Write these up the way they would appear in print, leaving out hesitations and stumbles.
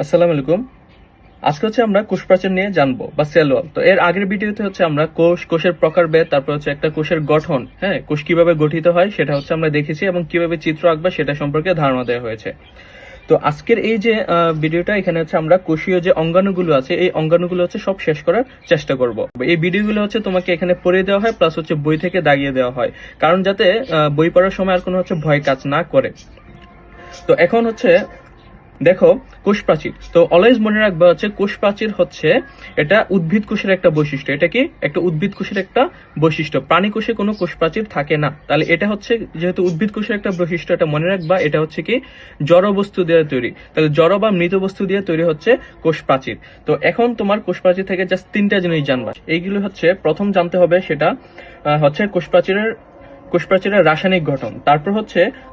আসসালামু আলাইকুম। আজকে আমরা কোষ প্রাচীর নিয়ে জানবো বা সেল ওয়াল। তো এর আগের ভিডিওতে আমরা কোষের প্রকারভেদ, তারপর একটা কোষের গঠন, হ্যাঁ, কোষ কিভাবে গঠিত হয় সেটা আমরা দেখেছি এবং কিভাবে চিত্র আঁকবা সেটা সম্পর্কে ধারণা দেওয়া হয়েছে। তো আজকের এই যে ভিডিওটা, এখানে আমরা কোষীয় যে অঙ্গাণুগুলো আছে এই অঙ্গাণুগুলো সব শেষ করার চেষ্টা করব। এই ভিডিওগুলো তোমাকে এখানে পড়ে দেওয়া হয়, প্লাস বই থেকে দাগিয়ে দেওয়া হয়, কারণ যাতে বই পড়ার সময় আর কোনো ভয় কাজ না করে। তো এখন দেখো, কোষ প্রাচীর। তো অলওয়েজ মনে রাখবা কোষ প্রাচীর এটা উদ্ভিদ কোষের একটা বৈশিষ্ট্য। এটা কি একটা উদ্ভিদ কোষের একটা বৈশিষ্ট্য, প্রাণী কোষে কোনো কোষ প্রাচীর থাকে না। তাহলে এটা যেহেতু উদ্ভিদ কোষের একটা বৈশিষ্ট্য, এটা মনে রাখবা। এটা কি জড় বস্তু দিয়ে তৈরি। তাহলে জড় বা মৃত বস্তু দিয়ে তৈরি কোষ প্রাচীর। তো এখন তোমার কোষ প্রাচীর থেকে জাস্ট তিনটা জিনিস জানবা। এইগুলো প্রথম জানতে হবে, সেটা কোষ প্রাচীরের রাসায়নিক গঠন। তারপর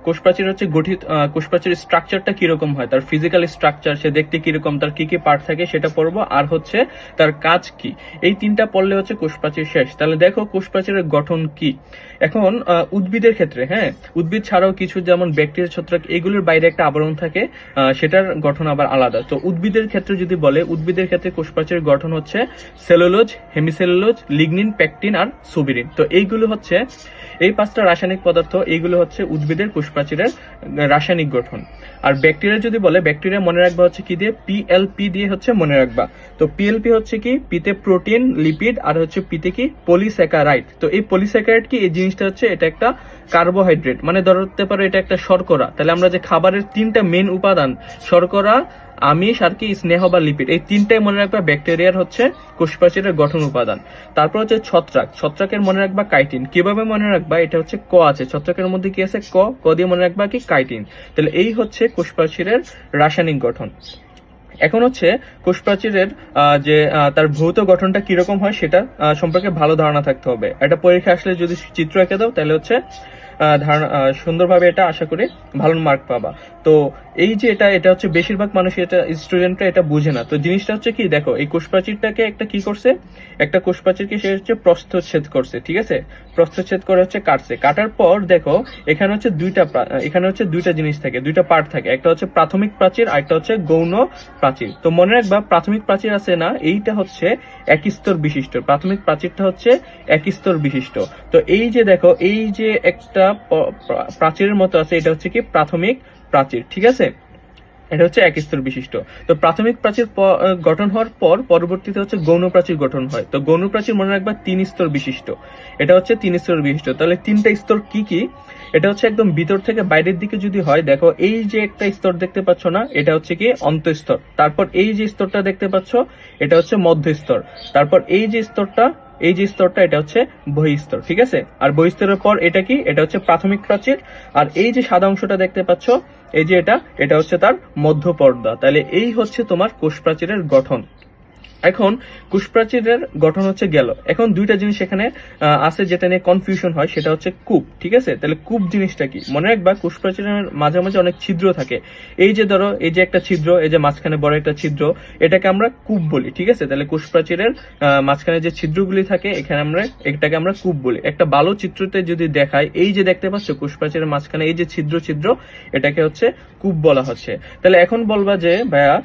কোষ প্রাচীর গঠিত, কোষ প্রাচীরের স্ট্রাকচারটা কিরকম হয়, তার ফিজিক্যাল স্ট্রাকচার, সে দেখতে কিরকম, তার কি কি পার্ট থাকে সেটা পড়বো। আর তার কাজ কি। এই তিনটা পড়লে কোষ প্রাচীর শেষ। তাহলে দেখো কোষ প্রাচীরের গঠন কি। এখন উদ্ভিদের ক্ষেত্রে, হ্যাঁ, উদ্ভিদ ছাড়াও কিছু যেমন ব্যাকটেরিয়া, ছত্রাক, এগুলোর বাইরে একটা আবরণ থাকে, সেটার গঠন আবার আলাদা। তো উদ্ভিদের ক্ষেত্রে যদি বলে, উদ্ভিদের ক্ষেত্রে কোষ প্রাচীরের গঠন সেলুলোজ, হেমিসেলুলোজ, লিগনিন, পেকটিন আর সুবিরিন। তো এইগুলো এই পাঁচটা রাসায়নিক পদার্থ, এইগুলো উদ্ভিদের কোষ প্রাচীরের রাসায়নিক গঠন। আর ব্যাকটেরিয়া যদি বলে, ব্যাকটেরিয়া মনে রাখবা কি দিয়ে, পিএলপি দিয়ে মনে রাখবা। তো পিএলপি কি, পিতে প্রোটিন, লিপিড, আর পিতে কি পলিস্যাকারাইড। তো এই পলিস্যাকারাইড কি, এই জিনিসটা এটা একটা কার্বোহাইড্রেট, মানে ধরতে পারো এটা একটা শর্করা। তাহলে আমরা যে খাবারের তিনটা মেন উপাদান, শর্করা, আমিষ আর কি স্নেহ বা লিপিড, এই তিনটাই মনে রাখবা ব্যাকটেরিয়ার কোষ প্রাচীরের গঠন উপাদান। তারপর ছত্রাক, ছত্রাকের মনে রাখবা কাইটিন। কিভাবে মনে রাখবা, এটা ক আছে ছত্রাকের মধ্যে, কি আছে ক দিয়ে মনে রাখবা কি কাইটিন। তাহলে এই কোষ প্রাচীরের রাসায়নিক গঠন। এখন কোষ প্রাচীরের যে তার ভৌত গঠনটা কিরকম হয় সেটা সম্পর্কে ভালো ধারণা থাকতে হবে। একটা পরীক্ষা আসলে যদি চিত্র এঁকে দাও, তাহলে ধারণা সুন্দরভাবে এটা আশা করি ভালো মার্ক পাবা। তো এই যে এটা বেশিরভাগ মানুষ, এটা স্টুডেন্টরা এটা বুঝে না। তো জিনিসটা কি, দেখো, এই কোষ প্রাচীরটাকে একটা কি করছে, একটা কোষ প্রাচীরকে সে প্রস্থচ্ছেদ করছে, ঠিক আছে, প্রস্থচ্ছেদ করে কাটছে। কাটার পর দেখো, এখানে দুইটা জিনিস থাকে, দুইটা পার্ট থাকে। একটা প্রাথমিক প্রাচীর, আর একটা গৌণ প্রাচীর। তো মনে রাখবা, প্রাথমিক প্রাচীর আছে না, এইটা এক স্তর বিশিষ্ট। প্রাথমিক প্রাচীরটা এক স্তর বিশিষ্ট। তো এই যে দেখো, এই যে একটা প্রাচীরের মতো আছে, এটা কি প্রাথমিক প্রাচীর, ঠিক আছে, এটা এক স্তর বিশিষ্ট। তো প্রাথমিক প্রাচীর গঠন হওয়ার পর পরবর্তীতে গৌণ প্রাচীর গঠন হয়। তো গৌণ প্রাচীর মনে রাখবা 3 স্তর বিশিষ্ট। এটা 3 স্তর বিশিষ্ট। তাহলে 3টা স্তর কি কি, এটা একদম ভিতর থেকে বাইরের দিকে যদি হয়, দেখো এই যে একটা স্তর দেখতে পাচ্ছ না, এটা কি অন্তঃস্তর। তারপর এই যে স্তরটা দেখতে পাচ্ছ, এটা মধ্য স্তর। তারপর এই যে স্তরটা এটা বহিঃস্তর, ঠিক আছে। আর বহিঃস্তরের পর এটা কি, এটা প্রাথমিক প্রাচীর। আর এই যে সাদা অংশটা দেখতে পাচ্ছ, এই যে এটা তার মধ্য পর্দা। তাহলে এই তোমার কোষ প্রাচীরের গঠন। এখন কোষ প্রাচীরের গঠন গেল। এখন দুইটা জিনিস এখানে আছে যেটা নিয়ে কনফিউশন হয়, সেটা কূপ, ঠিক আছে। তাহলে কূপ জিনিসটা কি, মনে রাখবা কোষ প্রাচীরের মাঝে মাঝে অনেক ছিদ্র থাকে। এই যে ধরো, এই যে একটা ছিদ্র, এই যে মাঝখানে বড় একটা ছিদ্র, এটাকে আমরা কূপ বলি, ঠিক আছে। তাহলে কোষ প্রাচীরের মাঝখানে যে ছিদ্রগুলি থাকে, এটাকে আমরা কূপ বলি। একটা ভালো চিত্রতে যদি দেখায়, এই যে দেখতে পাচ্ছ কোষ প্রাচীরের মাঝখানে এই যে ছিদ্র ছিদ্র, এটাকে কূপ বলা হচ্ছে। তাহলে এখন বলবা যে ভাইয়া,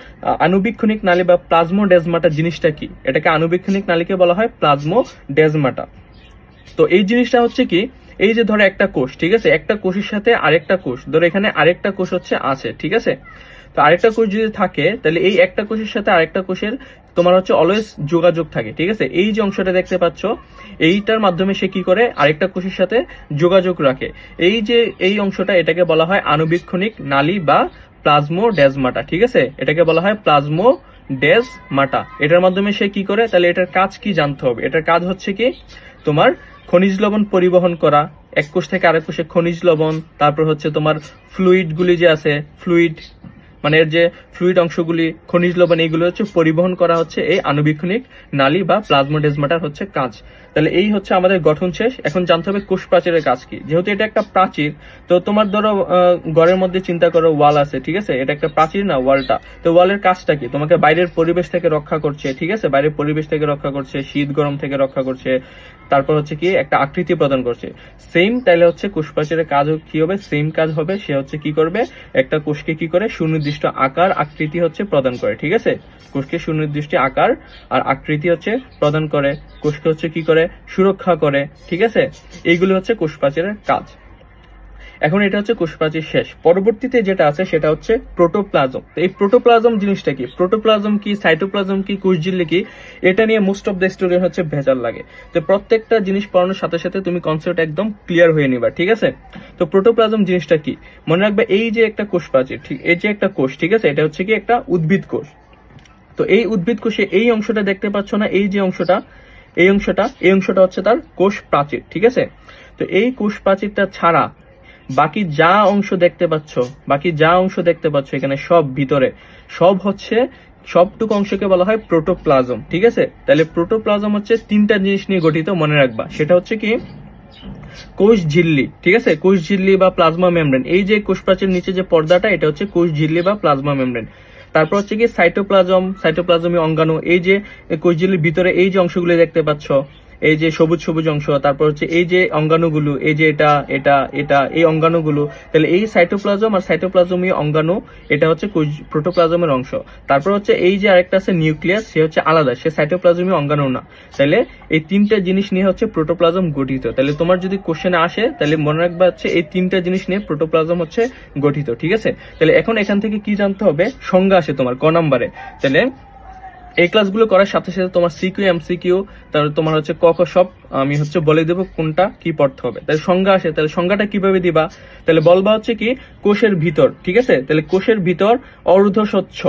আণুবীক্ষণিক নালী বা প্লাজমোডেজমাটা জিনিসটা কি। এটাকে আণুবীক্ষণিক নালীকে বলা হয় প্লাজমোডেজমাটা। তো এই জিনিসটা কি, এই যে ধরো একটা কোষ, ঠিক আছে, একটা কোষের সাথে আরেকটা কোষ, ধরো এখানে আরেকটা কোষ আছে, ঠিক আছে। তো আরেকটা কোষ যদি থাকে, তাহলে এই একটা কোষের সাথে আরেকটা কোষের তোমার অলওয়েজ যোগাযোগ থাকে, ঠিক আছে। এই যে অংশটা দেখতে পাচ্ছ, এইটার মাধ্যমে সে কি করে, আরেকটা কোষের সাথে যোগাযোগ রাখে। এই যে এই অংশটা, এটাকে বলা হয় আণুবীক্ষণিক নালী বা প্লাজমোডেজমাটা, ঠিক আছে। এটাকে বলা হয় প্লাজমোডেজমাটা। এটার মাধ্যমে সে কি করে, তাহলে এটার কাজ কি জানতে হবে। এটার কাজ কি, তোমার খনিজ লবণ পরিবহন করা, এক কোষ থেকে আরেক কোষে খনিজ লবণ। তারপর তোমার ফ্লুইড গুলি যে আছে, ফ্লুইড মানে এর যে ফ্লুইড অংশগুলি, খনিজ লবণ, এইগুলো পরিবহন করা এই আণুবীক্ষণিক নালী বা প্লাজমোডেজমাটার কাজ। তাহলে এই আমাদের গঠন শেষ। এখন জানতে হবে কোষ প্রাচীরের কাজ কি। যেহেতু এটা একটা প্রাচীর, তো তোমার ধরো ঘরের মধ্যে চিন্তা করো, ওয়াল আছে, ঠিক আছে, এটা একটা প্রাচীর না, ওয়ালটা। তো ওয়ালের কাজটা কি, তোমাকে বাইরের পরিবেশ থেকে রক্ষা করছে, ঠিক আছে, বাইরের পরিবেশ থেকে রক্ষা করছে, শীত গরম থেকে রক্ষা করছে। তারপর কি, একটা আকৃতি প্রদান করছে। সেম তাইলে কোষ প্রাচীরের কাজ কি হবে, সেম কাজ হবে। সে কি করবে, একটা কোষকে কি করে সুনির্দিষ্ট আকার আকৃতি হচ্ছে প্রদান করে, ঠিক আছে। কোষকে সুনির্দিষ্ট আকার আর আকৃতি হচ্ছে প্রদান করে, কোষকে হচ্ছে কি করে, সুরক্ষা করে, ঠিক আছে। এইগুলো হচ্ছে কোষ প্রাচীরের কাজ। এখন এটা হচ্ছে কোষ প্রাচীর শেষ। পরবর্তীতে যেটা আছে সেটা হচ্ছে প্রোটোপ্লাজম। তো এই প্রোটোপ্লাজম জিনিসটা কি, প্রোটোপ্লাজম কি, সাইটোপ্লাজম কি, কোষঝিল্লি কি, এটা নিয়ে মোস্ট অফ দ্য স্টুডেন্ট হচ্ছে ভেজাল লাগে। তো প্রত্যেকটা জিনিস পড়ানোর সাথে সাথে তুমি কনসেপ্ট একদম ক্লিয়ার হয়ে নিবা, ঠিক আছে। তো প্রোটোপ্লাজম জিনিসটা কি, মনে রাখবে এই যে একটা কোষ প্রাচীর, ঠিক এই যে একটা কোষ, ঠিক আছে, এটা হচ্ছে কি একটা উদ্ভিদ কোষ। তো এই উদ্ভিদ কোষে এই অংশটা দেখতে পাচ্ছ না, এই যে অংশটা, এই অংশটা হচ্ছে তার কোষ প্রাচীর, ঠিক আছে। তো এই কোষ প্রাচীরটা ছাড়া বাকি যা অংশ দেখতে পাচ্ছ এখানে সব ভিতরে, সব হচ্ছে সবটুকু অংশকে বলা হয় প্রোটোপ্লাজম, ঠিক আছে। তাহলে প্রোটোপ্লাজম হচ্ছে তিনটা জিনিস নিয়ে গঠিত, মনে রাখবা। সেটা হচ্ছে কি কোষ ঝিল্লি, ঠিক আছে, কোষ ঝিল্লি বা প্লাজমা মেমব্রেন। এই যে কোষ প্রাচীর নিচে যে পর্দাটা, এটা হচ্ছে কোষ ঝিল্লি বা প্লাজমা মেমব্রেন। তারপর হচ্ছে কি সাইটোপ্লাজমীয় অঙ্গাণু। এই যে কোষ ঝিল্লির ভিতরে এই যে অংশগুলো দেখতে পাচ্ছ, এই যে সবুজ সবুজ অংশ, তারপর হচ্ছে এই যে অঙ্গাণুগুলো, এই যে এটা এটা এটা এই অঙ্গাণুগুলো, তাহলে এই সাইটোপ্লাজম আর সাইটোপ্লাজমীয় অঙ্গাণু, এটা হচ্ছে প্রোটোপ্লাজমের অংশ। তারপর হচ্ছে এই যে আরেকটা আছে নিউক্লিয়াস, সে হচ্ছে আলাদা, সে সাইটোপ্লাজমীয় অঙ্গাণু না। তাহলে এই তিনটা জিনিস নিয়ে হচ্ছে প্রোটোপ্লাজম গঠিত। তাহলে তোমার যদি কোশ্চেনে আসে তাহলে মনে রাখবা হচ্ছে এই তিনটা জিনিস নিয়ে প্রোটোপ্লাজম হচ্ছে গঠিত, ঠিক আছে। তাহলে এখন এখান থেকে কি জানতে হবে, সংজ্ঞা আসে তোমার ক নম্বরে। তাহলে এই ক্লাসগুলো করার সাথে সাথে তোমার সিকিউ এমসিকিউ, তারপর তোমার হচ্ছে ক খ সব আমি হচ্ছে বলে দেবো কোনটা কি পড়তে হবে। তাহলে সংজ্ঞা আসে, তাহলে সংজ্ঞাটা কিভাবে দিবা, তাহলে বলবা হচ্ছে কি কোষের ভিতর, ঠিক আছে। তাহলে কোষের ভিতর অর্ধস্বচ্ছ,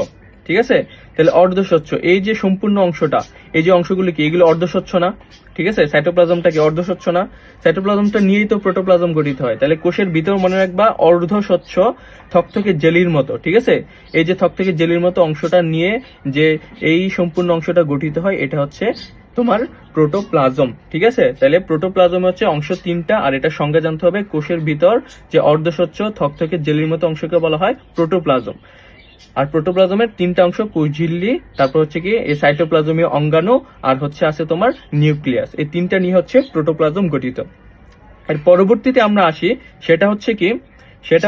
ঠিক আছে। তাহলে অর্ধস্বচ্ছ এই যে সম্পূর্ণ অংশটা, এই যে অংশগুলো কি, এগুলো অর্ধস্বচ্ছ না, ঠিক আছে। সাইটোপ্লাজমটা কি অর্ধস্বচ্ছ না, সাইটোপ্লাজমটা নিয়েই তো প্রোটোপ্লাজম গঠিত হয়। তাহলে কোষের ভিতর মনে রাখবা অর্ধস্বচ্ছ থকথকে জেলির মতো, ঠিক আছে। এই যে থকথকে জেলির মতো অংশটা নিয়ে যে এই সম্পূর্ণ অংশটা গঠিত হয়, এটা হচ্ছে তোমার প্রোটোপ্লাজম, ঠিক আছে। তাহলে প্রোটোপ্লাজম হচ্ছে অংশ তিনটা, আর এটা সংজ্ঞা জানতে হবে, কোষের ভিতর যে অর্ধস্বচ্ছ থকথকে জেলির মতো অংশকে বলা হয় প্রোটোপ্লাজম। আর প্রোটোপ্লাজমের তিনটা অংশ, কোষঝিল্লি, তারপর হচ্ছে কি এই সাইটোপ্লাজমীয় অঙ্গাণু, আর হচ্ছে আছে তোমার নিউক্লিয়াস। এই তিনটা নিয়ে হচ্ছে প্রোটোপ্লাজম গঠিত। আর পরবর্তীতে আমরা আসি, সেটা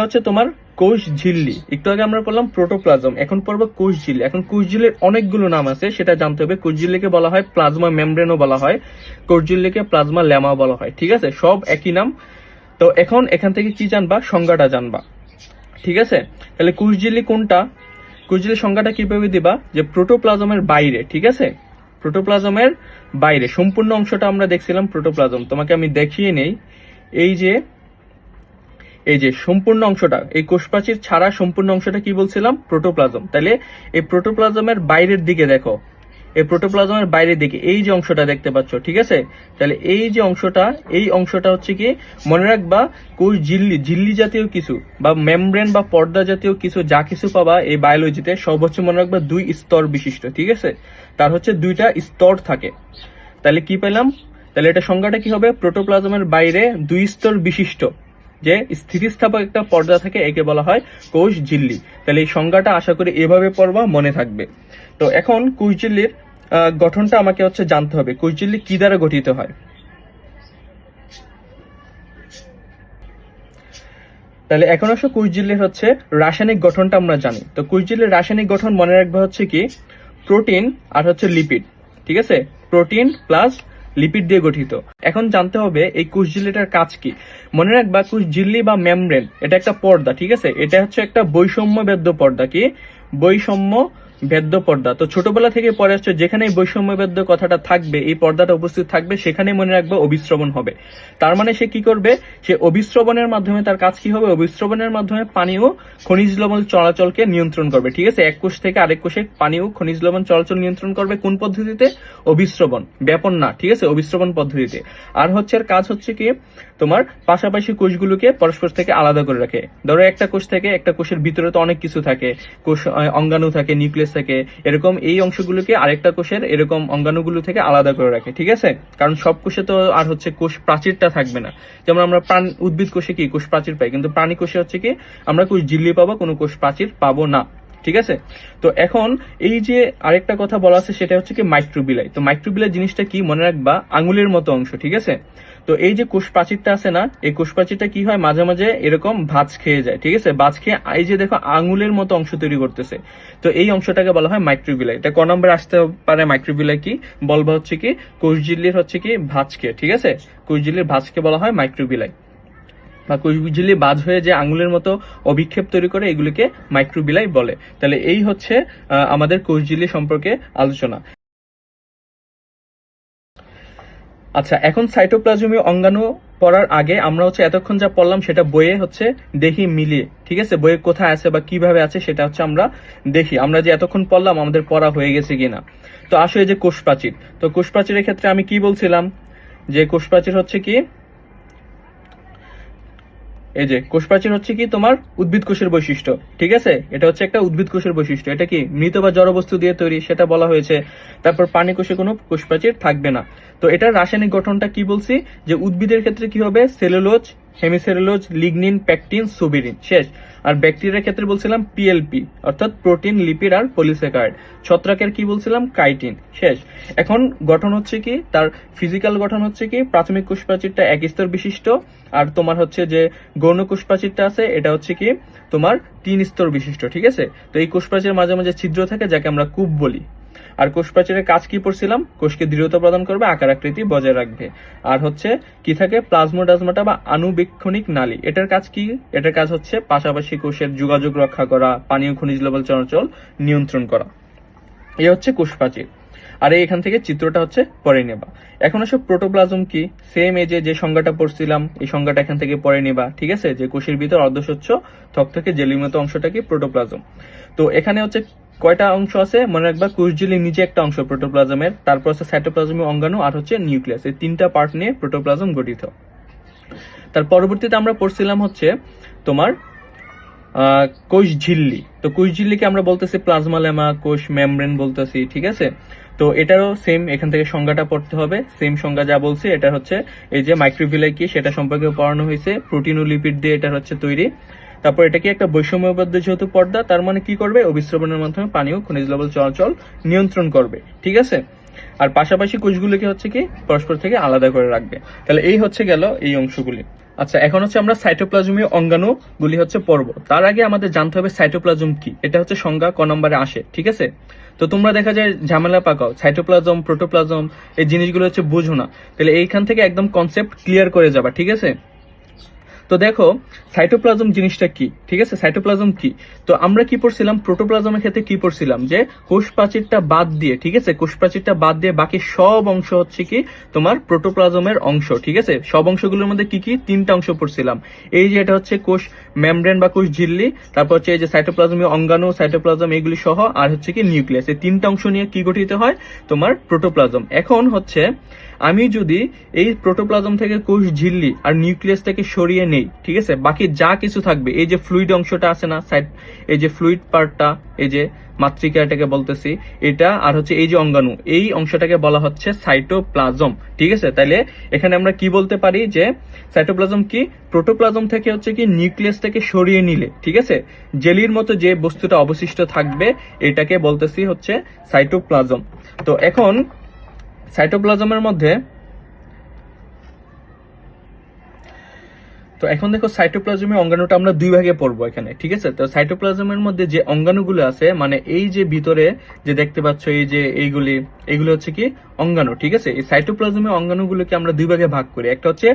হচ্ছে তোমার কোষঝিল্লি। একটু আগে আমরা বললাম প্রোটোপ্লাজম, এখন পড়বো কোষঝিল্লি। এখন কোষঝিল্লির অনেকগুলো নাম আছে, সেটা জানতে হবে। কোষঝিল্লিকে বলা হয় প্লাজমা মেমব্রেনও বলা হয়, কোষঝিল্লিকে প্লাজমা ল্যামা বলা হয়, ঠিক আছে, সব একই নাম। তো এখন এখান থেকে কি জানবা, সংজ্ঞাটা জানবা, ঠিক আছে। তাহলে কোষঝিল্লি কোনটা, কোষঝিল্লির সংজ্ঞাটা কিভাবে দিবা, যে প্রোটোপ্লাজমের বাইরে, ঠিক আছে, প্রোটোপ্লাজমের বাইরে সম্পূর্ণ অংশটা আমরা দেখছিলাম প্রোটোপ্লাজম। তোমাকে আমি দেখিয়ে নেই, এই যে সম্পূর্ণ অংশটা, এই কোষপ্রাচীর ছাড়া সম্পূর্ণ অংশটা কি বলছিলাম, প্রোটোপ্লাজম। তাহলে এই প্রোটোপ্লাজমের বাইরের দিকে দেখো, এই প্রোটোপ্লাজমের বাইরের দিকে এই যে অংশটা দেখতে পাচ্ছ, ঠিক আছে। তাহলে এই যে অংশটা, এই অংশটা হচ্ছে কি, মনে রাখবা কোষ ঝিল্লি জাতীয় কিছু বা মেমব্রেন বা পর্দা জাতীয় কিছু, যা কিছু পাবা এই বায়োলজিতে, সব হচ্ছে মনে রাখবা দুই স্তর বিশিষ্ট, ঠিক আছে। তার হচ্ছে দুইটা স্তর থাকে। তাহলে কি পেলাম, তাহলে এটা সংজ্ঞাটা কি হবে, প্রোটোপ্লাজমের বাইরে দুই স্তর বিশিষ্ট যে স্থিতিস্থাপক একটা পর্দা থাকে, একে বলা হয় কোষ ঝিল্লি। তাহলে এই সংজ্ঞাটা আশা করি এভাবে পড়বা, মনে থাকবে। তো এখন কোষঝিল্লির গঠনটা আমাকে হচ্ছে জানতে হবে, কোষঝিল্লি কি দ্বারা গঠিত হয়। তাহলে এখন আসলে কোষঝিল্লির হচ্ছে রাসায়নিক গঠনটা আমরা জানি। তো কোষঝিল্লির রাসায়নিক গঠন মনে রাখবা হচ্ছে কি, প্রোটিন আর হচ্ছে লিপিড, ঠিক আছে, প্রোটিন প্লাস লিপিড দিয়ে গঠিত। এখন জানতে হবে এই কোষঝিল্লিটার কাজ কি। মনে রাখবা কোষঝিল্লি বা মেমব্রেন এটা একটা পর্দা, ঠিক আছে, এটা হচ্ছে একটা বৈষম্য বেদ্য পর্দা। কি বৈষম্য বেদ্য পর্দা? তো ছোটবেলা থেকে পড়ে আসছে, যেখানে বৈষম্য বেদ্য কথাটা থাকবে, এই পর্দাটা উপস্থিত থাকবে, সেখানে মনে রাখবা অভিস্রবণ হবে। তার মানে সে কি করবে, সে অভিস্রবণের মাধ্যমে, তার কাজ কি হবে, অভিস্রবণের মাধ্যমে পানি ও খনিজ লবণ চলাচলকে নিয়ন্ত্রণ করবে, ঠিক আছে। এক কোষ থেকে আরেক কোষে পানি ও খনিজ লবণ চলাচল নিয়ন্ত্রণ করবে কোন পদ্ধতিতে, অভিস্রবণ, ব্যাপন না, ঠিক আছে, অভিস্রবণ পদ্ধতিতে। আর হচ্ছে এর কাজ হচ্ছে কি, তোমার পাশাপাশি কোষগুলোকে পরস্পর থেকে আলাদা করে রাখে। ধরো একটা কোষ থেকে, একটা কোষের ভিতরে তো অনেক কিছু থাকে, কোষ অঙ্গাণু থাকে, নিউক্লিয়াস থাকে, এরকম এই অংশগুলোকে আরেকটা কোষের এরকম অঙ্গাণুগুলো থেকে আলাদা করে রাখে, ঠিক আছে। কারণ সব কোষে তো আর হচ্ছে কোষ প্রাচীরটা থাকবে না। যেমন আমরা উদ্ভিদ কোষে কি কোষ প্রাচীর পাই, কিন্তু প্রাণী কোষে হচ্ছে কি আমরা কোষ ঝিল্লি পাবো, কোনো কোষ প্রাচীর পাবো না। ঠিক আছে। তো এখন এই যে আরেকটা কথা বলা আছে সেটা হচ্ছে কি মাইক্রোবিলাই। তো মাইক্রোবিলাই জিনিসটা কি মনে রাখবা, আঙুলের মতো অংশ, ঠিক আছে। তো এই যে কোষ প্রাচীরটা আছে না, এই কোষ প্রাচীরটা কি হয় মাঝে মাঝে এরকম ভাঁজ খেয়ে যায়, ঠিক আছে। ভাঁজ খেয়ে এই যে দেখো আঙুলের মতো অংশ তৈরি করতেছে, তো এই অংশটাকে বলা হয় মাইক্রোবিলাই। এটা ক নম্বরে আসতে পারে মাইক্রোবিলাই কি বলবা হচ্ছে কি কোষঝিল্লির হচ্ছে কি ভাঁজকে, ঠিক আছে। কোষঝিল্লির ভাঁজকে বলা হয় মাইক্রোবিলাই, বা কোষঝিল্লি বাজ হয়ে যে আঙুলের মতো অভিক্ষেপ তৈরি করে এগুলিকে মাইক্রোবিলাই বলে। তাহলে এই হচ্ছে আমাদের কোষঝিল্লি সম্পর্কে আলোচনা। আচ্ছা, এখন সাইটোপ্লাজমীয় অঙ্গাণু পড়ার আগে আমরা হচ্ছে এতক্ষণ যা পড়লাম সেটা বইয়ে হচ্ছে দেখি মিলিয়ে, ঠিক আছে। বইয়ে কোথায় আছে বা কিভাবে আছে সেটা হচ্ছে আমরা দেখি, আমরা যে এতক্ষণ পড়লাম আমাদের পড়া হয়ে গেছে কিনা। তো আসো এই যে কোষ প্রাচীর, তো কোষ প্রাচীরের ক্ষেত্রে আমি কি বলছিলাম যে কোষ প্রাচীর হচ্ছে কি, এই যে কোষ প্রাচীর হচ্ছে কি তোমার উদ্ভিদ কোষের বৈশিষ্ট্য, ঠিক আছে। এটা হচ্ছে একটা উদ্ভিদ কোষের বৈশিষ্ট্য, এটা কি মৃত বা জড় বস্তু দিয়ে তৈরি সেটা বলা হয়েছে। তারপর প্রাণী কোষে কোনো কোষ প্রাচীর থাকবে না। তো এটার রাসায়নিক গঠনটা কি বলছি, যে উদ্ভিদের ক্ষেত্রে কি হবে সেলুলোজ, হেমিসেলুলোজ, লিগনিন, প্যাকটিন, সুবিরিন, শেষ। আর ব্যাকটেরিয়ার ক্ষেত্রে বলছিলাম পিএলপি অর্থাৎ প্রোটিন, লিপিড আর পলিস্যাকারাইড। ছত্রাকের কি বলছিলাম কাইটিন, শেষ। এখন গঠন হচ্ছে কি, তার ফিজিক্যাল গঠন হচ্ছে কি প্রাথমিক কোষ প্রাচীরটা এক স্তর বিশিষ্ট, আর তোমার হচ্ছে যে গৌণ কোষ প্রাচীরটা আছে এটা হচ্ছে কি তোমার 3 স্তর বিশিষ্ট, ঠিক আছে। তো এই কোষ প্রাচীরের মাঝে মাঝে ছিদ্র থাকে যাকে আমরা কূপ বলি। আর কোষ প্রাচীরের কাজ কি পড়ছিলাম, কোষকে দৃঢ়তা প্রদান করবে, আকার আকৃতি বজায় রাখবে। আর হচ্ছে কি থাকে প্লাজমোডাজমাটা বা আণুবীক্ষণিক নালী, এটার কাজ কি, এটার কাজ হচ্ছে পাশাপাশি কোষের যোগাযোগ রক্ষা করা, পানীয় খনিজ লবণ চলাচল নিয়ন্ত্রণ করা। এই হচ্ছে কোষ প্রাচীর। আর এখান থেকে চিত্রটা হচ্ছে পরে নেবা। এখন আসো প্রোটোপ্লাজম কি, সেম এই যে সংজ্ঞাটা পড়ছিলাম এই সংজ্ঞাটা এখান থেকে পরে নেবা, ঠিক আছে। যে কোষের ভিতর অর্ধস্বচ্ছ থকথকে জেলির মতো অংশটা কি প্রোটোপ্লাজম। তো এখানে হচ্ছে কয়টা অংশ আছে মনে রাখবা, কোষঝিল্লির নিচে একটা অংশ প্রোটোপ্লাজমের, তারপর হচ্ছে সাইটোপ্লাজমীয় অঙ্গাণু আর হচ্ছে নিউক্লিয়াস, এই 3টা পার্ট নিয়ে প্রোটোপ্লাজম গঠিত। তার পরবর্তীতে আমরা পড়ছিলাম হচ্ছে তোমার কোষ ঝিল্লি। তো কোষ ঝিল্লিকে আমরা বলতেছি প্লাজমা লেমা, কোষ মেমব্রেন বলতেছি, ঠিক আছে। তো এটারও সেম এখান থেকে সংজ্ঞাটা পড়তে হবে, সেম সংজ্ঞা যা বলছি এটা হচ্ছে এই যে মাইক্রোভিলাই কি সেটা সম্পর্কে পড়ানো হয়েছে, প্রোটিন ও লিপিড দিয়ে এটা হচ্ছে তৈরি। তারপর এটা কি একটা বৈষম্যবদ্ধ যেহেতু পর্দা, তার মানে কি করবে অভিস্রবণের মাধ্যমে পানি ও খনিজ লবণ চলাচল নিয়ন্ত্রণ করবে, ঠিক আছে। আর পাশাপাশি কোষগুলোকে হচ্ছে কি পরস্পর থেকে আলাদা করে রাখবে। তাহলে এই হচ্ছে গেল এই অংশগুলি। আচ্ছা, এখন হচ্ছে আমরা সাইটোপ্লাজমীয় অঙ্গাণু গুলি হচ্ছে পড়ব। তার আগে আমাদের জানতে হবে সাইটোপ্লাজম কি, এটা হচ্ছে সংজ্ঞা ক নম্বরে আসে, ঠিক আছে। তো তোমরা দেখা যায় ঝামেলা পাকাও সাইটোপ্লাজম প্রোটোপ্লাজম এই জিনিসগুলো হচ্ছে বুঝো না, তাহলে এইখান থেকে একদম কনসেপ্ট ক্লিয়ার করে যাবা, ঠিক আছে। তো দেখো সাইটোপ্লাজম জিনিসটা কি, ঠিক আছে। সাইটোপ্লাজম কি, তো আমরা কি পড়ছিলাম প্রোটোপ্লাজমের ক্ষেত্রে কি পড়ছিলাম, যে কোষ প্রাচীরটা বাদ দিয়ে, ঠিক আছে, কোষ প্রাচীরটা বাদ দিয়ে বাকি সব অংশ হচ্ছে কি তোমার প্রোটোপ্লাজমের অংশ, ঠিক আছে। সব অংশগুলোর মধ্যে কি কি 3টা অংশ পড়ছিলাম, এই যে এটা হচ্ছে কোষ মেমব্রেন বা কোষ ঝিল্লি, তারপর হচ্ছে এই যে সাইটোপ্লাজমীয় অঙ্গাণু, সাইটোপ্লাজম এগুলি সহ, আর হচ্ছে কি নিউক্লিয়াস, এই 3টা অংশ নিয়ে কি গঠিত হয় তোমার প্রোটোপ্লাজম। এখন হচ্ছে আমি যদি এই প্রোটোপ্লাজম থেকে কোষ ঝিল্লি আর নিউক্লিয়াস থেকে সরিয়ে নেই, ঠিক আছে, বাকি যা কিছু থাকবে এই যে ফ্লুইড অংশটা আছে না, এই যে ফ্লুইড পার্টটা, এই যে মাতৃকা এটাকে বলতেছি এটা, আর হচ্ছে এই যে অঙ্গাণু এই অংশটাকে বলা হচ্ছে সাইটোপ্লাজম, ঠিক আছে। তাইলে এখানে আমরা কি বলতে পারি যে সাইটোপ্লাজম কি প্রোটোপ্লাজম থেকে হচ্ছে কি নিউক্লিয়াস থেকে সরিয়ে নিলে, ঠিক আছে, জেলির মতো যে বস্তুটা অবশিষ্ট থাকবে এটাকে বলতেছি হচ্ছে সাইটোপ্লাজম। তো এখন সাইটোপ্লাজমের মধ্যে, তো এখন দেখো সাইটোপ্লাজমের অঙ্গাণুটা আমরা 2 ভাগে পড়বো এখানে, ঠিক আছে। তো সাইটোপ্লাজমের মধ্যে যে অঙ্গাণুগুলো আছে মানে এই যে ভিতরে যে দেখতে পাচ্ছ এই যে এইগুলো হচ্ছে কি অঙ্গাণু, ঠিক আছে। এই সাইটোপ্লাজমের অঙ্গাণুগুলোকে আমরা 2 ভাগে ভাগ করি। একটা হচ্ছে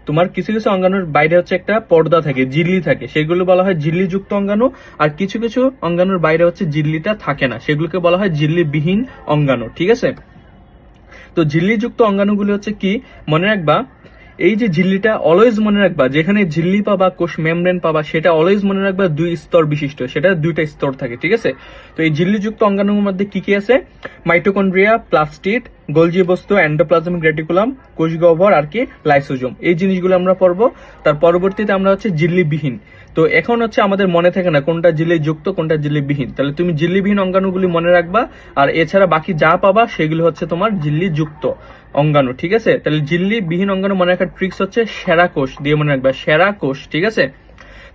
তোমার কিছু কিছু অঙ্গাণুর বাইরে হচ্ছে একটা পর্দা থাকে, ঝিল্লি থাকে, সেগুলো বলা হয় ঝিল্লিযুক্ত অঙ্গাণু। আর কিছু কিছু অঙ্গাণুর বাইরে হচ্ছে ঝিল্লিটা থাকে না, সেগুলোকে বলা হয় ঝিল্লিবিহীন অঙ্গাণু, ঠিক আছে। তো ঝিল্লিযুক্ত অঙ্গাণুগুলো হচ্ছে কি মনে রাখবা, এই যে ঝিল্লিটা অলওয়েজ মনে রাখবা, যেখানে ঝিল্লি পাবা কোষ মেমব্রেন পাবা সেটা অলওয়েজ মনে রাখবা 2 স্তর বিশিষ্ট, সেটা 2টা স্তর থাকে, ঠিক আছে। তো এই ঝিল্লিযুক্ত অঙ্গাণুর মধ্যে কি কি আছে, মাইটোকন্ড্রিয়া, প্লাস্টিড, গোলজি বস্তু, এন্ডোপ্লাজমিক রেটিকুলাম, কোষ গহ্বর আর কি লাইসোজোম, এই জিনিসগুলো আমরা পড়বো। তার পরবর্তীতে আমরা হচ্ছে ঝিল্লিবিহীন। তো এখন হচ্ছে আমাদের মনে থাকে না কোনটা ঝিল্লি যুক্ত কোনটা ঝিল্লিবিহীন, তাহলে তুমি ঝিল্লিবিহীন অঙ্গাণুগুলি মনে রাখবা, আর এছাড়া বাকি যা পাবা সেগুলো হচ্ছে তোমার ঝিল্লি যুক্ত অঙ্গাণু, ঠিক আছে। তাহলে ঝিল্লিবিহীন অঙ্গাণু মনে রাখার ট্রিক্স হচ্ছে সেরা কোষ দিয়ে মনে রাখবা, সেরা কোষ, ঠিক আছে।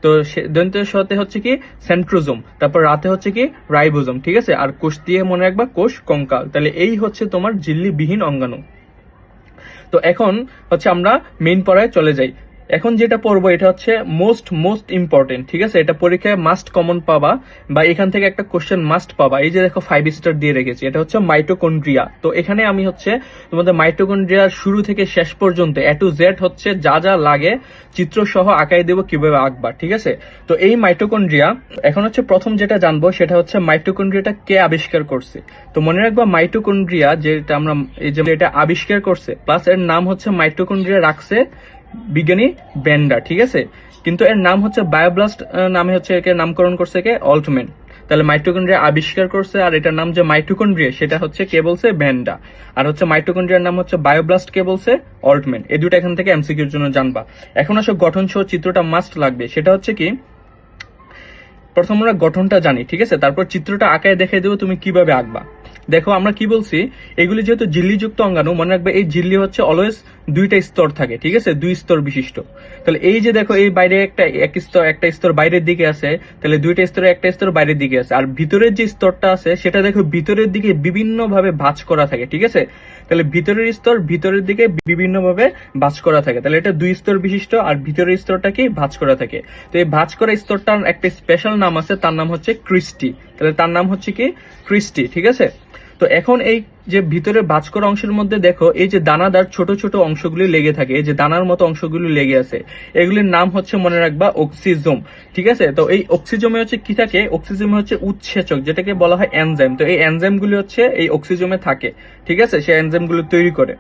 তো দন্ত সতে হচ্ছে কি সেন্ট্রোজোম, তারপর রাতে হচ্ছে কি রাইবোজোম, ঠিক আছে। আর কোষ দিয়ে মনে রাখবা কোষ কঙ্কাল। তাহলে এই হচ্ছে তোমার ঝিল্লিবিহীন অঙ্গাণু। তো এখন হচ্ছে আমরা মেইন পড়ায় চলে যাই। এখন যেটা পড়বো এটা হচ্ছে মোস্ট ইম্পর্টেন্ট, ঠিক আছে। এটা পরীক্ষায় মাস্ট কমন পাবা, বা এখান থেকে একটা কোশ্চেন মাস্ট পাবা। এই যে দেখো 5 স্টার দিয়ে রেখেছি, এটা হচ্ছে মাইটোকন্ড্রিয়া। তো এখানে আমি হচ্ছে তোমাদের মাইটোকন্ড্রিয়ার শুরু থেকে শেষ পর্যন্ত A to Z হচ্ছে যা যা লাগে চিত্র সহ আঁকাই দেবো কিভাবে আঁকবা, ঠিক আছে। তো এই মাইটোকন্ড্রিয়া, এখন হচ্ছে প্রথম যেটা জানবো সেটা হচ্ছে মাইটোকন্ড্রিয়াটা কে আবিষ্কার করছে। তো মনে রাখবা মাইটোকন্ড্রিয়া যেটা আমরা এই যে এটা আবিষ্কার করছে, প্লাস এর নাম হচ্ছে মাইটোকন্ড্রিয়া রাখছে বিজ্ঞানী বেন্ডার, ঠিক আছে। কিন্তু এর নাম হচ্ছে বায়োব্লাস্ট নামে হচ্ছে একে নামকরণ করছে কে অল্টম্যান। তাহলে মাইটোকন্ড্রিয়া আবিষ্কার করছে, আর এটার নাম যে মাইটোকন্ড্রিয়া সেটা হচ্ছে কে বলছে বেন্ডা। আর হচ্ছে মাইটোকন্ড্রিয়ার নাম হচ্ছে বায়োব্লাস্ট কে বলছে অল্টম্যান। এই দুটো এখান থেকে এমসিকিউর জন্য জানবা। এখন আসলে গঠন সহ চিত্রটা মাস্ট লাগবে। সেটা হচ্ছে কি প্রথম আমরা গঠনটা জানি, ঠিক আছে, তারপর চিত্রটা আঁকায় দেখাই দেবো তুমি কিভাবে আঁকবা। দেখো আমরা কি বলছি, এগুলি যেহেতু ঝিল্লিযুক্ত অঙ্গাণু, মনে রাখবে এই ঝিল্লি হচ্ছে অলওয়েজ দুইটা স্তর থাকে, ঠিক আছে, 2 স্তর বিশিষ্ট। তাহলে এই যে দেখো এই বাইরে একটা স্তর বাইরের দিকে আছে, তাহলে দুইটা স্তরে একটা স্তর বাইরের দিকে আছে। আর ভিতরের যে স্তরটা আছে সেটা দেখো ভিতরের দিকে বিভিন্ন ভাবে ভাঁজ করা থাকে, ঠিক আছে। তাহলে ভিতরের স্তর ভিতরের দিকে বিভিন্ন ভাবে ভাঁজ করা থাকে। তাহলে এটা 2 স্তর বিশিষ্ট, আর ভিতরের স্তরটা কি ভাঁজ করা থাকে। তো এই ভাঁজ করা স্তরটার একটা স্পেশাল নাম আছে, তার নাম হচ্ছে ক্রিস্টি। তাহলে তার নাম হচ্ছে কি ক্রিস্টি, ঠিক আছে। তো এখন এই যে ভিতরে ভাঁজ করা অংশের মধ্যে দেখো এই যে দানাদার ছোট ছোট অংশগুলি লেগে থাকে, এই যে দানার মতো অংশগুলি লেগে আছে, এগুলির নাম হচ্ছে মনে রাখবা অক্সিজোম, ঠিক আছে। তো এই অক্সিজোমে হচ্ছে কি থাকে, অক্সিজোমে হচ্ছে উৎসেচক, যেটাকে বলা হয় এনজাইম। তো এই এনজাইমগুলি হচ্ছে এই অক্সিজোমে থাকে, ঠিক আছে, সেই এনজাইমগুলো তৈরি করে।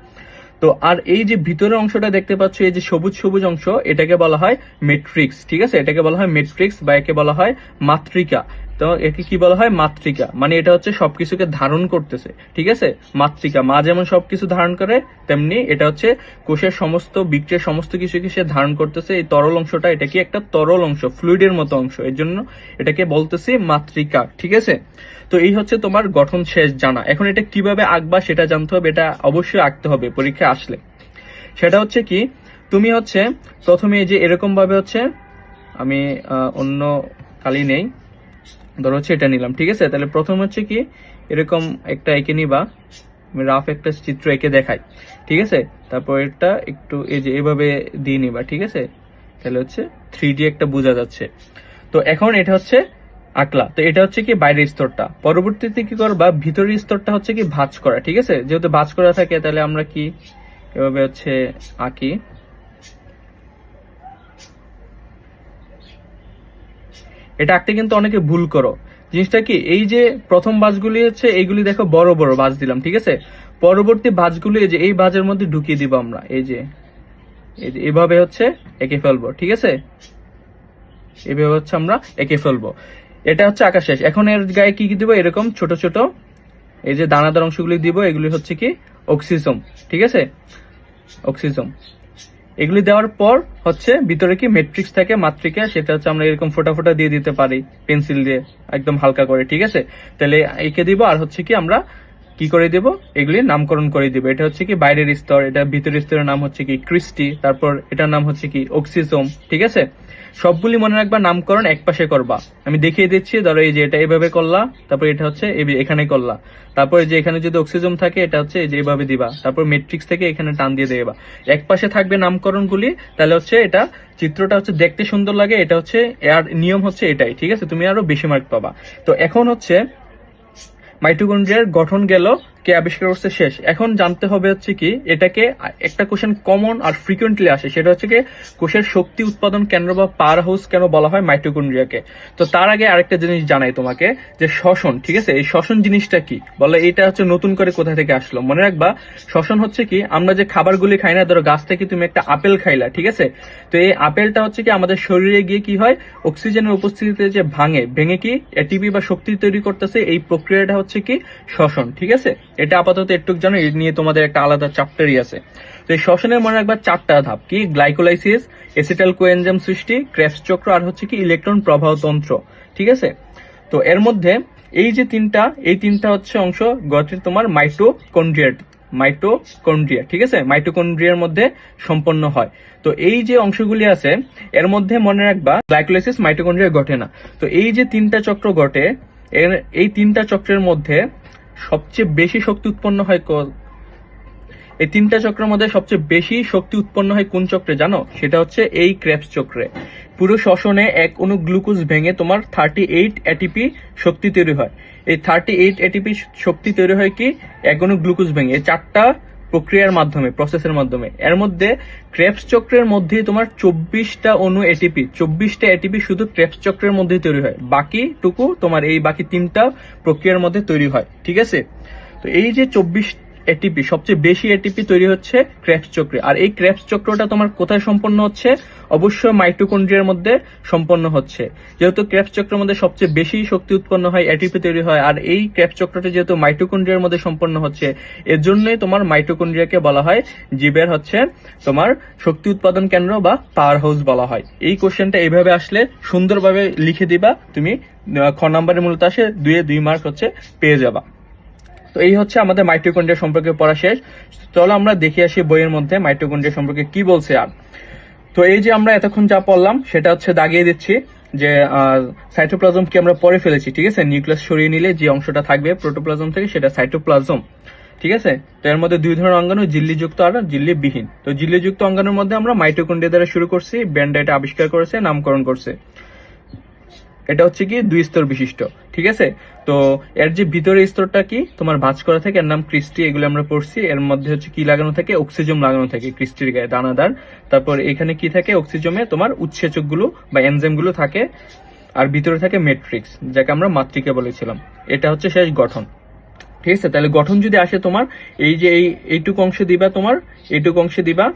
তো আর এই যে ভিতরের অংশটা দেখতে পাচ্ছ, এই যে সবুজ সবুজ অংশ, এটাকে বলা হয় মেট্রিক্স, ঠিক আছে, এটাকে বলা হয় মেট্রিক্স, বা একে বলা হয় মাতৃকা। তো একে কি বলা হয় মাতৃকা, মানে এটা হচ্ছে সবকিছুকে ধারণ করতেছে, ঠিক আছে। মাতৃকা, মা যেমন সবকিছু ধারণ করে, তেমনি এটা হচ্ছে কোষের সমস্ত বিক্রিয়ার সমস্ত কিছুকে সে ধারণ করতেছে। এই তরল অংশটা, এটা কি একটা তরল অংশ, ফ্লুইডের মতো অংশ, এর জন্য এটাকে বলতেছি মাতৃকা, ঠিক আছে। তো এই হচ্ছে তোমার গঠন শেষ জানা। এখন এটা কিভাবে আঁকবা সেটা জানতে হবে, এটা অবশ্যই আঁকতে হবে পরীক্ষায় আসলে। সেটা হচ্ছে কি, তুমি হচ্ছে প্রথমে এই যে এরকম ভাবে হচ্ছে, আমি অন্য কালি নেই, ধরো হচ্ছে এটা নিলাম, ঠিক আছে। তাহলে প্রথম হচ্ছে কি এরকম একটা এঁকে নিবা, আমি রাফ একটা চিত্র এঁকে দেখাই, ঠিক আছে। তারপর এটা একটু এই যে এভাবে দিয়ে নিবা, ঠিক আছে। তাহলে হচ্ছে 3D একটা বোঝা যাচ্ছে। তো এখন এটা হচ্ছে আঁকলা। তো এটা হচ্ছে কি বাইরের স্তরটা। পরবর্তীতে কি করবা, ভিতরের স্তরটা হচ্ছে কি ভাঁজ করা, ঠিক আছে। যেহেতু ভাঁজ করা থাকে, তাহলে আমরা কি এভাবে হচ্ছে আঁকি। এটা আঁকতে কিন্তু অনেকে ভুল করো। জিনিসটা কি, এই যে প্রথম ভাঁজগুলি হচ্ছে এইগুলি দেখো বড় বড় ভাঁজ দিলাম, ঠিক আছে। পরবর্তী ভাঁজগুলি এই যে এই ভাঁজের মধ্যে ঢুকিয়ে দিব আমরা, এই যে এভাবে হচ্ছে এঁকে ফেলবো, ঠিক আছে। এভাবে হচ্ছে আমরা এঁকে ফেলবো। এটা হচ্ছে আঁকা শেষ। এখন এর গায়ে কি কি দিব, এরকম ছোট ছোট এই যে দানাদার অংশগুলি দিব, এগুলি হচ্ছে কি অক্সিজোম, ঠিক আছে, অক্সিজোম। এগুলি দেওয়ার পর হচ্ছে ভিতরে কি ম্যাট্রিক্স থাকে, মাতৃকা, সেটা হচ্ছে আমরা এরকম ফোটা ফোটা দিয়ে দিতে পারি পেন্সিল দিয়ে একদম হালকা করে, ঠিক আছে। তাহলে এঁকে দিব, আর হচ্ছে কি আমরা কি করে দিব, এগুলি নামকরণ করে দিব। এটা হচ্ছে কি বাইরের স্তর, এটা ভিতরের স্তরের নাম হচ্ছে কি ক্রিস্টি, তারপর এটার নাম হচ্ছে কি অক্সিজোম, ঠিক আছে। সবগুলি মনে রাখবা, নামকরণ এক পাশে করবা। আমি দেখিয়ে দিচ্ছি, ধরো এই যে এটা এভাবে করলা, তারপর এটা হচ্ছে এখানে করলা, তারপরে যে এখানে যদি অক্সিজোম থাকে এটা হচ্ছে এই যে এভাবে দিবা, তারপর ম্যাট্রিক্স থেকে এখানে টান দিয়ে দেবা। এক পাশে থাকবে নামকরণগুলি, তাহলে হচ্ছে এটা চিত্রটা হচ্ছে দেখতে সুন্দর লাগে। এটা হচ্ছে এর নিয়ম হচ্ছে এটাই, ঠিক আছে, তুমি আরো বেশি মার্ক পাবা। তো এখন হচ্ছে মাইটোকন্ড্রিয়ার গঠন গেল, কে আবিষ্কার করছে শেষ। এখন জানতে হবে হচ্ছে কি, এটাকে একটা কোশ্চেন কমন আর ফ্রিকুয়েন্টলি আসে, সেটা হচ্ছে কি কোষের শক্তি উৎপাদন কেন্দ্র বা পাওয়ার হাউস কেন বলা হয় মাইটোকন্ড্রিয়াকে। তো তার আগে আরেকটা জিনিস জানাই তোমাকে, যে শ্বসন, ঠিক আছে, এই শ্বসন জিনিসটা কি বলে, এটা হচ্ছে নতুন করে কোথা থেকে আসলো। মনে রাখবা শ্বসন হচ্ছে কি, আমরা যে খাবারগুলি খাই না, ধরো গাছ থেকে তুমি একটা আপেল খাইলা, ঠিক আছে। তো এই আপেলটা হচ্ছে কি আমাদের শরীরে গিয়ে কি হয়, অক্সিজেনের উপস্থিতিতে যে ভেঙে কি এটিপি বা শক্তি তৈরি করতেছে, এই প্রক্রিয়াটা হচ্ছে কি শ্বসন, ঠিক আছে। এটা আপাতত একটু জানো, এর নিয়ে তোমাদের একটা আলাদা চ্যাপ্টারই আছে। তো এই শ্বসনের মনে রাখবা 4টা ধাপ, কি গ্লাইকোলাইসিস, এসিটাইল কোএনজাইম সৃষ্টি, ক্রেবস চক্র, আর হচ্ছে কি ইলেকট্রন প্রবাহ তন্ত্র, ঠিক আছে। তো এর মধ্যে এই যে এই তিনটা হচ্ছে অংশ গঠিত তোমার মাইটোকন্ড্রিয়া, ঠিক আছে, মাইটোকন্ড্রিয়ার মধ্যে সম্পন্ন হয়। তো এই যে অংশগুলি আছে এর মধ্যে মনে রাখবা গ্লাইকোলাইসিস মাইটোকন্ড্রিয়া ঘটে না। তো এই যে তিনটা চক্র ঘটে, এই তিনটা চক্রের মধ্যে সবচেয়ে বেশি শক্তি উৎপন্ন হয় এই তিনটা চক্রের মধ্যে সবচেয়ে বেশি শক্তি উৎপন্ন হয় কোন চক্রে জানো? সেটা হচ্ছে এই ক্রেবস চক্রে। পুরো শ্বসনে এক অণু গ্লুকোজ ভেঙে তোমার 38 এটিপি শক্তি তৈরি হয়। এই 38 এটিপি শক্তি তৈরি হয় কি এক অণু গ্লুকোজ ভেঙে, এই চারটা প্রক্রিয়ার মাধ্যমে, প্রসেসের মাধ্যমে। এর মধ্যে ক্রেবস চক্রের মধ্যে তোমার 24টা অণু এটিপি, 24টা এটিপি শুধু ক্রেবস চক্রের মধ্যে তৈরি হয়, বাকিটুকু তোমার এই বাকি তিনটা প্রক্রিয়ার মধ্যে তৈরি হয়, ঠিক আছে। তো এই যে 24 এটিপি, সবচেয়ে বেশি এটিপি তৈরি হচ্ছে ক্রেবস চক্রে। আর এই ক্রেবস চক্রটা তোমার কোথায় সম্পন্ন হচ্ছে? অবশ্যই মাইটোকন্ড্রিয়ার মধ্যে সম্পন্ন হচ্ছে। যেহেতু ক্রেবস চক্রের মধ্যে সবচেয়ে বেশি শক্তি উৎপন্ন হয়, এটিপি তৈরি হয়, আর এই ক্রেবস চক্রটা যেহেতু মাইটোকন্ড্রিয়ার মধ্যে সম্পন্ন হচ্ছে, এর জন্যই তোমার মাইটোকন্ড্রিয়াকে বলা হয় জীবের হচ্ছে তোমার শক্তি উৎপাদন কেন্দ্র বা পাওয়ার হাউস বলা হয়। এই কোশ্চেনটা এইভাবে আসলে সুন্দরভাবে লিখে দিবা তুমি, খ নাম্বারের মূলত আসে 2 মার্ক হচ্ছে পেয়ে যাবা। তো এই হচ্ছে আমাদের মাইটোকন্ড্রিয়া সম্পর্কে পড়া শেষ। চলো আমরা দেখে আসি বইয়ের মধ্যে মাইটোকন্ড্রিয়া সম্পর্কে কি বলছে। আর তো এই যে আমরা এতক্ষণ যা পড়লাম সেটা হচ্ছে দাগিয়ে দিচ্ছি যে সাইটোপ্লাজম কি আমরা পড়ে ফেলেছি, ঠিক আছে। নিউক্লিয়াস সরিয়ে নিলে যে অংশটা থাকবে প্রোটোপ্লাজম থেকে সেটা সাইটোপ্লাজম, ঠিক আছে। তো এর মধ্যে দুই ধরনের অঙ্গাণু, ঝিল্লিযুক্ত আর ঝিল্লিবিহীন। তো ঝিল্লিযুক্ত অঙ্গাণুর মধ্যে আমরা মাইটোকন্ড্রিয়া দ্বারা শুরু করছি, ব্যান্ডা এটা আবিষ্কার করেছে, নামকরণ করছে। এটা হচ্ছে কি 2 স্তর বিশিষ্ট, ঠিক আছে। তো এর যে ভিতরের স্তরটা কি তোমার ভাঁজ করা থাকে, এর নাম ক্রিস্টি, এগুলো আমরা পড়ছি। এর মধ্যে হচ্ছে কি লাগানো থাকে? অক্সিজম লাগানো থাকে ক্রিস্টির গায়ে, দানাদার। তারপর এখানে কি থাকে? অক্সিজমে তোমার উৎসেচক গুলো বা এনজাইম গুলো থাকে। আর ভিতরে থাকে ম্যাট্রিক্স, যাকে আমরা মাতৃকা বলেছিলাম। এটা হচ্ছে শেষ গঠন, ঠিক আছে। তাহলে গঠন যদি আসে তোমার এই যে এইটুকু অংশ দিবা, তোমার এইটুকু অংশে দিবা,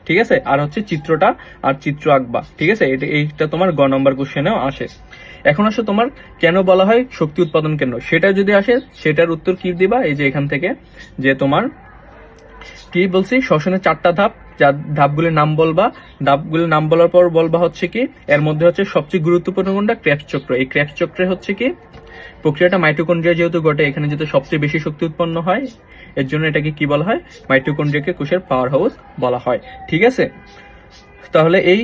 ঠিক আছে। আর হচ্ছে চিত্রটা আর চিত্র আঁকবা, ঠিক আছে। এইটা তোমার গ নম্বর কোশ্চেনেও আসে। এখন আসো তোমার কেন বলা হয় শক্তি উৎপাদন কেন্দ্র, সেটা যদি আসে সেটার উত্তর কি দিবা? এই যে এখান থেকে যে তোমার কি বলছি, শ্বসনের 4টা ধাপ, যার ধাপগুলির নাম বলবা। ধাপগুলির নাম বলার পর বলবা হচ্ছে কি এর মধ্যে হচ্ছে সবচেয়ে গুরুত্বপূর্ণ কোনটা? ক্রেবস চক্র। এই ক্রেবস চক্রে হচ্ছে কি প্রক্রিয়াটা মাইটোকন্ড্রিয়া যেহেতু ঘটে, এখানে যেহেতু সবচেয়ে বেশি শক্তি উৎপন্ন হয়, এর জন্য এটাকে কি বলা হয়? মাইটোকন্ড্রিয়াকে কোষের পাওয়ার হাউস বলা হয়, ঠিক আছে। তাহলে এই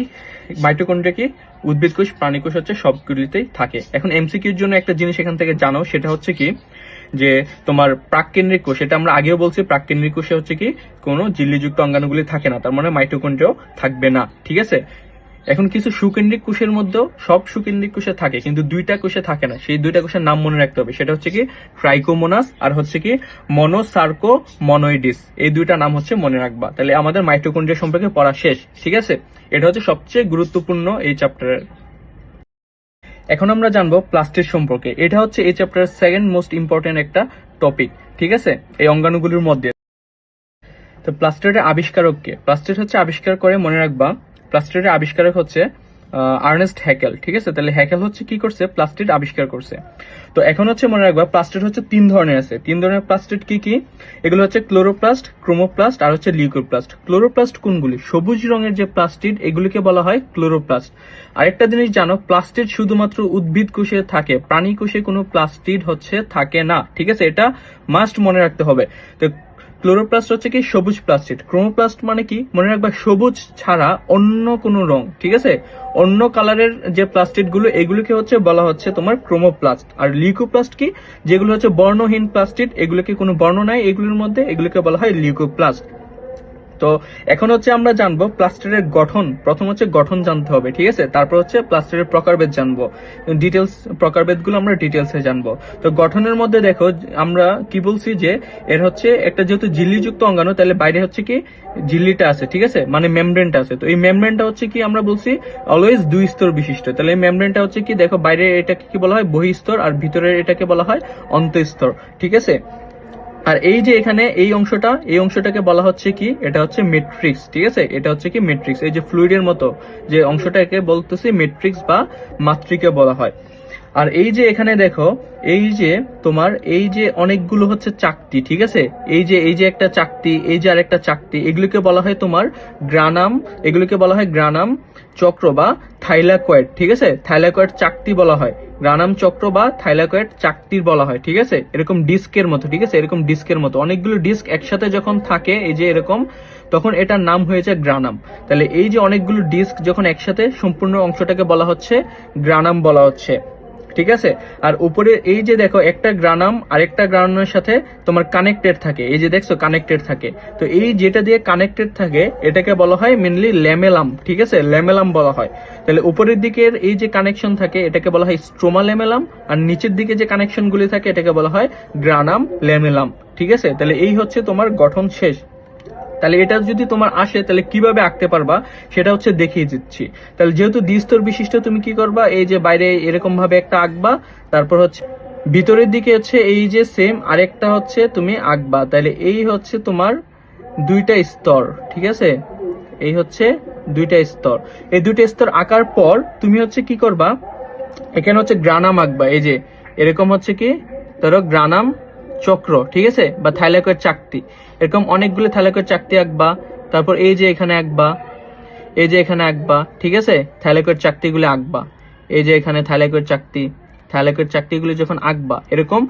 মাইটোকন্ড্রিয়া কি উদ্ভিদ কোষ, প্রাণী কোষ হচ্ছে সবগুলিতেই থাকে। এখন এমসিকিউর জন্য একটা জিনিস এখান থেকে জানো, সেটা হচ্ছে কি যে তোমার প্রাককেন্দ্রিক কোষ, এটা আমরা আগেও বলছি, প্রাককেন্দ্রিক কোষে হচ্ছে কি কোনো ঝিল্লিযুক্ত অঙ্গাণুগুলি থাকে না, তার মানে মাইটোকন্ড্রিয়াও থাকবে না, ঠিক আছে। এখন কিছু সুকেন্দ্রিক কোষের মধ্যেও, সব সুকেন্দ্রিক কোষে থাকে কিন্তু 2টা কোষে থাকে না। সেই 2টা কোষের নাম মনে রাখতে হবে, সেটা হচ্ছে কি ট্রাইকোমোনাস আর হচ্ছে কি মনোসার্কোমনোইডিস। এই 2টা নাম হচ্ছে মনে রাখবা। তাহলে আমাদের মাইটোকন্ড্রিয়া সম্পর্কে পড়া শেষ, ঠিক আছে। এটা হচ্ছে সবচেয়ে গুরুত্বপূর্ণ এই চ্যাপ্টারের। এখন আমরা জানবো প্লাস্টিড সম্পর্কে। এটা হচ্ছে এই চ্যাপ্টারের সেকেন্ড মোস্ট ইম্পর্টেন্ট একটা টপিক, ঠিক আছে, এই অঙ্গাণুগুলির মধ্যে। তো প্লাস্টিডের আবিষ্কারক কে? প্লাস্টিড হচ্ছে আবিষ্কার করে, মনে রাখবা, প্লাস্টিডের আবিষ্কারক হচ্ছে আর্নেস্ট হ্যাকেল, ঠিক আছে। তাহলে হ্যাকেল হচ্ছে কি করছে? প্লাস্টিড আবিষ্কার করছে। তো এখন হচ্ছে মনে রাখবা প্লাস্টিড হচ্ছে 3 ধরনের আছে। 3 ধরনের প্লাস্টিড কি কি? এগুলো হচ্ছে ক্লোরোপ্লাস্ট, ক্রোমোপ্লাস্ট আর হচ্ছে লিউকোপ্লাস্ট। ক্লোরোপ্লাস্ট কোনগুলি? সবুজ রঙের যে প্লাস্টিড, এগুলিকে বলা হয় ক্লোরোপ্লাস্ট। আরেকটা জিনিস জানো, প্লাস্টিড শুধুমাত্র উদ্ভিদ কোষে থাকে, প্রাণী কোষে কোনো প্লাস্টিড হচ্ছে থাকে না, ঠিক আছে। এটা মাস্ট মনে রাখতে হবে। তো ক্লোরোপ্লাস্ট হচ্ছে কি সবুজ প্লাস্টিড। ক্রোমোপ্লাস্ট মানে কি? মনে রাখবা সবুজ ছাড়া অন্য কোনো রং, ঠিক আছে, অন্য কালারের যে প্লাস্টিড গুলো, এগুলোকে হচ্ছে বলা হচ্ছে তোমার ক্রোমোপ্লাস্ট। আর লিউকোপ্লাস্ট কি? যেগুলো হচ্ছে বর্ণহীন প্লাস্টিড, এগুলোকে কোনো বর্ণ নাই এগুলোর মধ্যে, এগুলোকে বলা হয় লিউকোপ্লাস্ট। তো এখন হচ্ছে আমরা জানবো প্লাস্টিডের গঠন। প্রথম হচ্ছে গঠন জানতে হবে, ঠিক আছে। তারপর হচ্ছে প্লাস্টিডের প্রকারভেদ জানবো, ডিটেলস প্রকারভেদগুলো আমরা ডিটেলসে জানবো। তো গঠনের মধ্যে দেখো আমরা কি বলছি যে এর হচ্ছে একটা যেহেতু ঝিল্লিযুক্ত অঙ্গাণু, তাহলে বাইরে হচ্ছে কি ঝিল্লিটা আছে, ঠিক আছে, মানে মেমব্রেনটা আছে। তো এই মেমব্রেনটা হচ্ছে কি আমরা বলছি অলওয়েজ 2 স্তর বিশিষ্ট। তাহলে এই মেমব্রেনটা হচ্ছে কি দেখো বাইরে এটাকে কি বলা হয়? বহিস্তর, আর ভিতরে এটাকে বলা হয় অন্তঃস্তর, ঠিক আছে। আর এই যে এখানে এই অংশটাকে বলা হচ্ছে কি? এটা হচ্ছে ম্যাট্রিক্স, ঠিক আছে। এটা হচ্ছে কি ম্যাট্রিক্স। এই যে ফ্লুইডের মতো যে অংশটাকে বলতেছি ম্যাট্রিক্স বা মাতৃকা বলা হয়। আর এই যে এখানে দেখো এই যে তোমার এই যে অনেকগুলো হচ্ছে চাকতি, ঠিক আছে। এই যে একটা চাকতি, এই যে আরেকটা চাকতি, এগুলোকে বলা হয় তোমার গ্রানাম, এগুলোকে বলা হয় গ্রানাম চক্র বা থাইলাকয়েড, ঠিক আছে, থাইলাকয়েড চাকতি বলা হয়, গ্রানাম চক্র বা থাইলাকয়েড চাকতি বলা হয়, ঠিক আছে, এরকম ডিস্কের মতো, ঠিক আছে, এরকম ডিস্কের মতো অনেকগুলো ডিস্ক একসাথে যখন থাকে এই যে এরকম, তখন এটার নাম হয়ে যায় গ্রানাম। তাহলে এই যে অনেকগুলো ডিস্ক যখন একসাথে সম্পূর্ণ অংশটাকে বলা হচ্ছে গ্রানাম বলা হচ্ছে, ঠিক আছে। আর উপরে এই যে দেখো একটা গ্রানাম আরেকটা গ্রানামের সাথে তোমার কানেক্টেড থাকে, এই যে দেখছো কানেক্টেড থাকে, তো এই যেটা দিয়ে কানেক্টেড থাকে এটাকে বলা হয় মেনলি ল্যামেলাম, ঠিক আছে, ল্যামেলাম বলা হয়। তাহলে উপরের দিকের এই যে কানেকশন থাকে এটাকে বলা হয় স্ট্রোমা ল্যামেলাম, আর নিচের দিকে যে কানেকশন গুলি থাকে এটাকে বলা হয় গ্রানাম ল্যামেলাম, ঠিক আছে। তাহলে এই হচ্ছে তোমার গঠন শেষ। তাহলে এটা যদি তোমার আসে তাহলে কিভাবে আঁকতে পারবা সেটা হচ্ছে দেখিয়ে দিচ্ছি। তাহলে যেহেতু দ্বিস্তর বিশিষ্ট, তুমি কি করবা, এই যে বাইরে এরকম ভাবে একটা আঁকবা, তারপর হচ্ছে ভিতরের দিকে হচ্ছে এই যে সেম আরেকটা হচ্ছে তুমি আঁকবা। তাহলে এই হচ্ছে তোমার দুইটা স্তর, ঠিক আছে, এই হচ্ছে দুইটা স্তর। এই দুইটা স্তর আঁকার পর তুমি হচ্ছে কি করবা, এখানে হচ্ছে গ্রানাম আঁকবা, এই যে এরকম হচ্ছে কি ধরো গ্রানাম চক্র, ঠিক আছে, বা থাইলাকয়েড চাকতি, এরকম অনেকগুলো থাইলাকয়েড চাকতি আঁকবা। তারপর এই যে এখানে আঁকবা, এই যে এখানে আঁকবা, ঠিক আছে, থাইলাকয়েড চাকতিগুলো আঁকবা, এই যে এখানে থাইলাকয়েড চাকতি, থাইলাকয়েড চাকতিগুলো যখন আঁকবা এরকম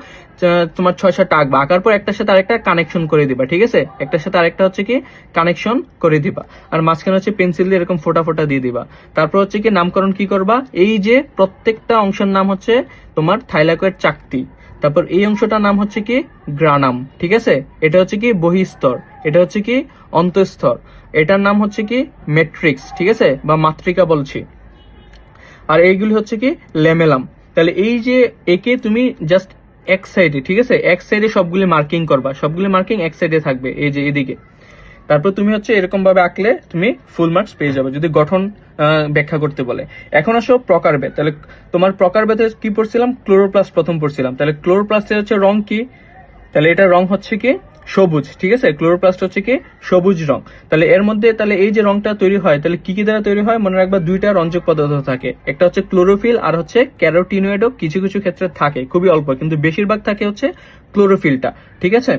তোমার 6-7টা আঁকবা, আঁকার পর একটার সাথে আরেকটা কানেকশন করে দিবা, ঠিক আছে, একটার সাথে আরেকটা হচ্ছে কি কানেকশন করে দিবা, আর মাঝখানে হচ্ছে পেন্সিল দিয়ে এরকম ফোটা ফোটা দিয়ে দিবা। তারপর হচ্ছে কি নামকরণ কি করবা, এই যে প্রত্যেকটা অংশের নাম হচ্ছে তোমার থাইলাকয়েড চাকতি, তারপর এই অংশটার নাম হচ্ছে কি গ্রানাম, ঠিক আছে, এটা হচ্ছে কি বহিস্তর, এটা হচ্ছে কি অন্তঃস্তর, এটার নাম হচ্ছে কি ম্যাট্রিক্স, ঠিক আছে, বা মাতৃকা বলছি, আর এইগুলি হচ্ছে কি ল্যামেলাম। তাহলে এই যে একে তুমি জাস্ট এক সাইডে, ঠিক আছে, এক সাইডে সবগুলি মার্কিং করবা, সবগুলি মার্কিং এক সাইডে থাকবে, এই যে এদিকে। তারপর তুমি হচ্ছে এরকম ভাবে আঁকলে তুমি ফুল মার্কস পেয়ে যাবে যদি গঠন ব্যাখ্যা করতে বলে। এখন আসো প্রকারভেদ। তাহলে তোমার প্রকারভেদে কি পড়ছিলাম, ক্লোরোপ্লাস্ট প্রথম পড়ছিলাম। তাহলে ক্লোরোপ্লাস্টের হচ্ছে রং কি, তাহলে এটা রং হচ্ছে কি সবুজ, ঠিক আছে, ক্লোরোপ্লাস্ট হচ্ছে কি সবুজ রং। তাহলে এর মধ্যে তাহলে এই যে রংটা তৈরি হয় তাহলে কি কি দ্বারা তৈরি হয়, মনে রাখবা দুইটা রঞ্জক পদার্থ থাকে, একটা হচ্ছে ক্লোরোফিল আর হচ্ছে ক্যারোটিনয়েডও কিছু কিছু ক্ষেত্রে থাকে, খুবই অল্প, কিন্তু বেশিরভাগ থাকে হচ্ছে ক্লোরোফিলটা, ঠিক আছে।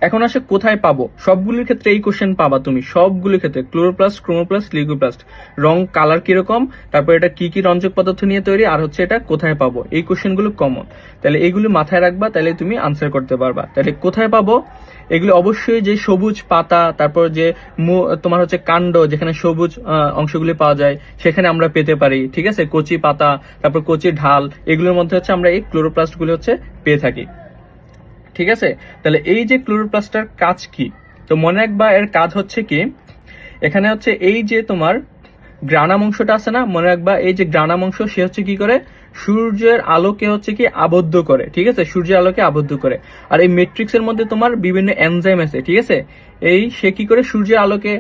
এখন আসে কোথায় পাবো, সবগুলোর ক্ষেত্রে এই কোশ্চেন পাবা তুমি, সবগুলোর ক্ষেত্রে ক্লোরোপ্লাস্ট, ক্রোমোপ্লাস্ট, লিগোপ্লাস্ট, রং কালার কিরকম, তারপর এটা কি কি রঞ্জক পদার্থ নিয়ে তৈরি, আর হচ্ছে এটা কোথায় পাবো, এই কোশ্চেনগুলো কমন। তাহলে এইগুলো মাথায় রাখবা, তাহলে তুমি আনসার করতে পারবা। তাহলে কোথায় পাবো, এগুলো অবশ্যই যে সবুজ পাতা, তারপর যে তোমার হচ্ছে কাণ্ড যেখানে সবুজ অংশগুলি পাওয়া যায় সেখানে আমরা পেতে পারি, ঠিক আছে, কচি পাতা, তারপর কচি ঢাল, এগুলোর মধ্যে হচ্ছে আমরা এই ক্লোরোপ্লাস্ট গুলো হচ্ছে পেয়ে থাকি, ঠিক আছে। তাহলে এই যে ক্লোরোপ্লাস্টের কাজ কি, তো মনে রাখবা এর কাজ হচ্ছে কি, এখানে হচ্ছে এই যে তোমার গ্রানাম অংশটা আছে না, মনে রাখবা এই যে গ্রানাম অংশ সে হচ্ছে কি করে, সূর্যের আলোকে হচ্ছে কি আবদ্ধ করে, ঠিক আছে, সূর্যের আলোকে আবদ্ধ করে। আর এই ম্যাট্রিক্সের মধ্যে তোমার বিভিন্ন এনজাইম আছে, ঠিক আছে, এই সে কি করে সূর্যের আলোকে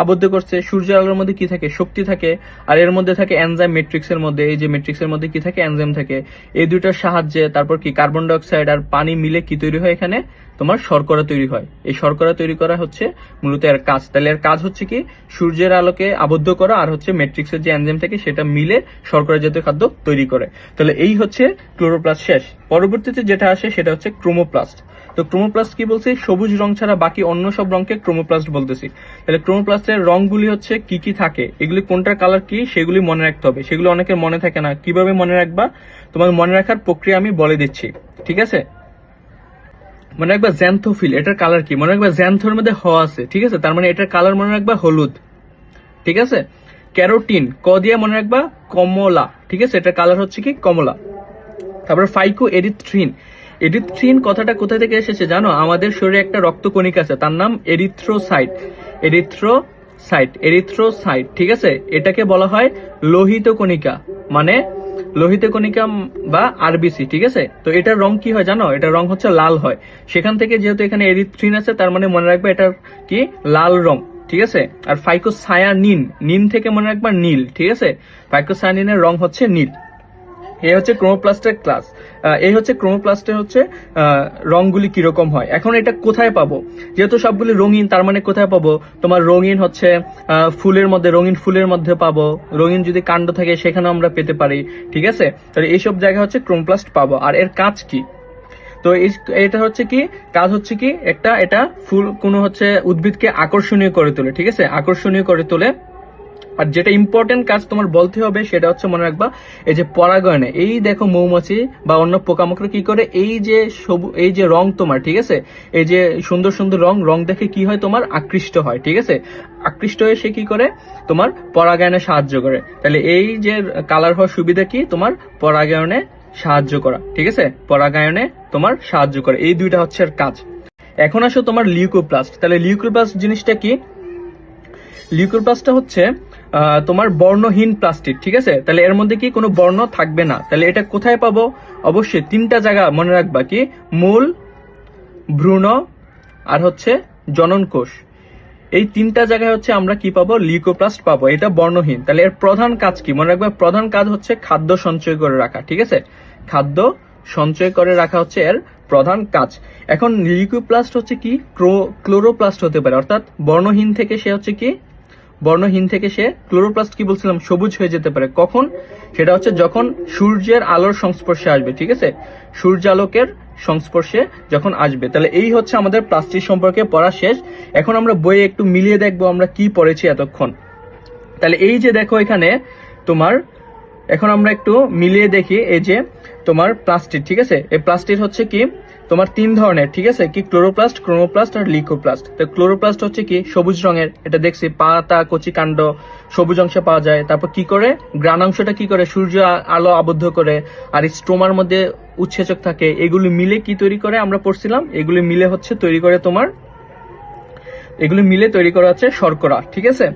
আবদ্ধ করছে, সূর্যের আলোর মধ্যে কি থাকে, শক্তি থাকে, আর এর মধ্যে থাকে এনজাইম, ম্যাট্রিক্সের মধ্যে, এই যে ম্যাট্রিক্সের মধ্যে কি থাকে, এনজাইম থাকে, এই দুইটার সাহায্যে তারপর কি কার্বন ডাইঅক্সাইড আর পানি মিলে কি তৈরি হয়, এখানে তোমার শর্করা তৈরি হয়, এই শর্করা তৈরি করা হচ্ছে মূলত এর কাজ। তাহলে এর কাজ হচ্ছে কি সূর্যের আলোকে আবদ্ধ করা, আর হচ্ছে ম্যাট্রিক্সের যে এনজাইম থাকে সেটা মিলে শর্করা জাতীয় খাদ্য তৈরি করে। তাহলে এই হচ্ছে ক্লোরোপ্লাস্ট শেষ। পরবর্তীতে যেটা আসে সেটা হচ্ছে ক্রোমোপ্লাস্ট। তো ক্রোমোপ্লাস্ট কি বলছি, সবুজ রং ছাড়া বাকি অন্য সব রংকে ক্রোমোপ্লাস্ট বলতেছি। তাহলে ক্রোমোপ্লাস্টের রংগুলি হচ্ছে কি কি থাকে, এগুলি কোনটার কালার কি সেগুলি মনে রাখতে হবে, সেগুলো অনেকের মনে থাকে না, কিভাবে মনে রাখবা তোমার মনে রাখার প্রক্রিয়া আমি বলে দিচ্ছি, ঠিক আছে। মনে রাখবা জ্যান্থোফিল, এটার কালার কি, মনে রাখবা জ্যান্থোর মধ্যে হ আছে, ঠিক আছে, তার মানে এটার কালার মনে রাখবা হলুদ, ঠিক আছে। ক্যারোটিন ক দিয়ে মনে রাখবা কমলা, ঠিক আছে, এটার কালার হচ্ছে কি কমলা। তারপর ফাইকো এরিথ্রিন, এরিথ্রিন কথাটা কোথা থেকে এসেছে জানো, আমাদের শরীরে একটা রক্তকণিকা আছে তার নাম এরিথ্রোসাইট, এরিথ্রোসাইট, এরিথ্রোসাইট, ঠিক আছে, এটাকে বলা হয় লোহিত কণিকা, মানে লোহিত কণিকা বা আরবিসি, ঠিক আছে। তো এটার রং কি হয় জানো, এটার রং হচ্ছে লাল হয়, সেখান থেকে যেহেতু এখানে এরিথ্রিন আছে তার মানে মনে রাখবে এটার কি লাল রং, ঠিক আছে। আর ফাইকোসায়ানিন, নিন থেকে মনে রাখবা নীল, ঠিক আছে, ফাইকোসায়ানিনের রং হচ্ছে নীল। এই হচ্ছে ক্রোমোপ্লাস্টের ক্লাস, এই হচ্ছে ক্রোমোপ্লাস্টের হচ্ছে রংগুলি কিরকম হয়। এখন এটা কোথায় পাবো, যেহেতু সবগুলি রঙিন তার মানে কোথায় পাবো, তোমার রঙিন হচ্ছে ফুলের মধ্যে, রঙিন ফুলের মধ্যে পাবো, রঙিন যদি কাণ্ড থাকে সেখানেও আমরা পেতে পারি, ঠিক আছে। তাহলে এইসব জায়গায় হচ্ছে ক্রোমোপ্লাস্ট পাবো। আর এর কাজ কি, তো এটা হচ্ছে কি কাজ হচ্ছে কি, এটা ফুল কোনো হচ্ছে উদ্ভিদকে আকর্ষণীয় করে তোলে, ঠিক আছে, আকর্ষণীয় করে তোলে। আর যেটা ইম্পর্টেন্ট কাজ তোমার বলতে হবে সেটা হচ্ছে মনে রাখবা, এই যে পরাগায়নে, এই দেখো মৌমাছি বা অন্য পোকামাকড় কি করে, এই যে রং তোমার, ঠিক আছে, এই যে সুন্দর সুন্দর রং দেখে কি হয়, তোমার আকৃষ্ট হয়, ঠিক আছে, আকৃষ্ট হয়ে সে কি করে, তোমার পরাগায়নে সাহায্য করে। তাহলে এই যে কালার হওয়ার সুবিধা কি, তোমার পরাগায়নে সাহায্য করা, ঠিক আছে, পরাগায়নে তোমার সাহায্য করে, এই দুইটা হচ্ছে এর কাজ। এখন আসো তোমার লিউকোপ্লাস্ট। তাহলে লিউকোপ্লাস্ট জিনিসটা কি? লিউকোপ্লাস্টটা হচ্ছে তোমার বর্ণহীন প্লাস্টিক, ঠিক আছে। তাহলে এর মধ্যে কি কোনো বর্ণ থাকবে না। তাহলে এটা কোথায় পাবো? অবশ্যই তিনটা জায়গা মনে রাখবা, কি, মূল, ভ্রূণ আর হচ্ছে জনন কোষ। এই তিনটা জায়গায় হচ্ছে আমরা কি পাবো? লিউকোপ্লাস্ট পাবো। এটা বর্ণহীন। তাহলে এর প্রধান কাজ কি মনে রাখবা? প্রধান কাজ হচ্ছে খাদ্য সঞ্চয় করে রাখা, ঠিক আছে, খাদ্য সঞ্চয় করে রাখা হচ্ছে এর প্রধান কাজ। এখন লিউকোপ্লাস্ট হচ্ছে কি, ক্লোরোপ্লাস্ট হতে পারে, অর্থাৎ বর্ণহীন থেকে সে হচ্ছে কি, বর্ণহীন থেকে সে ক্লোরোপ্লাস্ট কি বলছিলাম, সবুজ হয়ে যেতে পারে। কখন? সেটা হচ্ছে যখন সূর্যের আলোর সংস্পর্শে আসবে, ঠিক আছে, সূর্যালোকের সংস্পর্শে যখন আসবে। তাহলে এই হচ্ছে আমাদের প্লাস্টিক সম্পর্কে পড়া শেষ। এখন আমরা বইয়ে একটু মিলিয়ে দেখবো আমরা কি পড়েছি এতক্ষণ। তাহলে এই যে দেখো এখানে তোমার, এখন আমরা একটু মিলিয়ে দেখি, এই যে তোমার প্লাস্টিক, ঠিক আছে, এই প্লাস্টিক হচ্ছে কি তোমার তিন ধরনের, ঠিক আছে, কি, ক্লোরোপ্লাস্ট, ক্রোমোপ্লাস্ট আর লিউকোপ্লাস্ট। তো ক্লোরোপ্লাস্ট হচ্ছে কি সবুজ রঙের, এটা দেখছি পাতা, কচি কাণ্ড সবুজ অংশে পাওয়া যায়। তারপর কি করে, গ্রানাংশটা কি করে, সূর্য আলো আবদ্ধ করে, আর স্ট্রোমার মধ্যে উৎসেচক থাকে, এগুলি মিলে কি তৈরি করে আমরা পড়ছিলাম, এগুলি মিলে হচ্ছে তৈরি করে তোমার, এগুলি মিলে তৈরি করা হচ্ছে শর্করা, ঠিক আছে।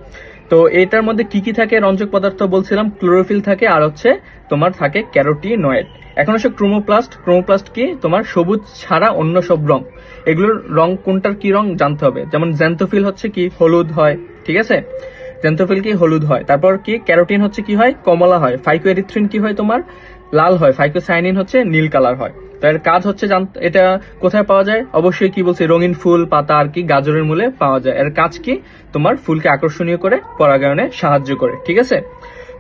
তো এটার মধ্যে কি কি থাকে, রঞ্জক পদার্থ বলছিলাম, ক্লোরোফিল থাকে আর হচ্ছে তোমার থাকে ক্যারোটিনয়েড। এখন হচ্ছে ক্রোমোপ্লাস্ট। ক্রোমোপ্লাস্ট কি, তোমার সবুজ ছাড়া অন্য সব রং, এগুলোর রং কোনটার কি রং জানতে হবে। যেমন জ্যান্থোফিল হচ্ছে কি হলুদ হয়, ঠিক আছে, জ্যান্থোফিল কি হলুদ হয়। তারপর কি ক্যারোটিন হচ্ছে কি হয়, কমলা হয়। ফাইকোএরিথ্রিন কি হয়, তোমার লাল হয়। ফাইকোসায়ানিন হচ্ছে নীল কালার হয়। তো এর কাজ হচ্ছে এটা কোথায় পাওয়া যায়, অবশ্যই কি বলছি, রঙিন ফুল, পাতা আর কি গাজরের মূলে পাওয়া যায়। এর কাজ কি, তোমার ফুলকে আকর্ষণীয় করে পরাগায়নে সাহায্য করে, ঠিক আছে।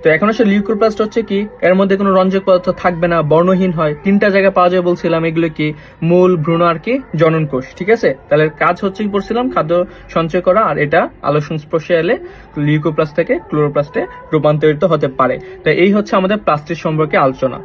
তো এখন হচ্ছে লিউকোপ্লাস্ট হচ্ছে কি, এর মধ্যে কোনো রঞ্জক পদার্থ থাকবে না, বর্ণহীন হয়, তিনটা জায়গায় পাওয়া যায় বলছিলাম, এগুলো কি, মূল, ভ্রূণ আর কি জনন কোষ, ঠিক আছে। তাহলে কাজ হচ্ছে কি বলছিলাম, খাদ্য সঞ্চয় করা, আর এটা আলোর সংস্পর্শে এলে লিউকোপ্লাস্ট থেকে ক্লোরোপ্লাস্টে রূপান্তরিত হতে পারে। তো এই হচ্ছে আমাদের প্লাস্টিক সম্পর্কে আলোচনা।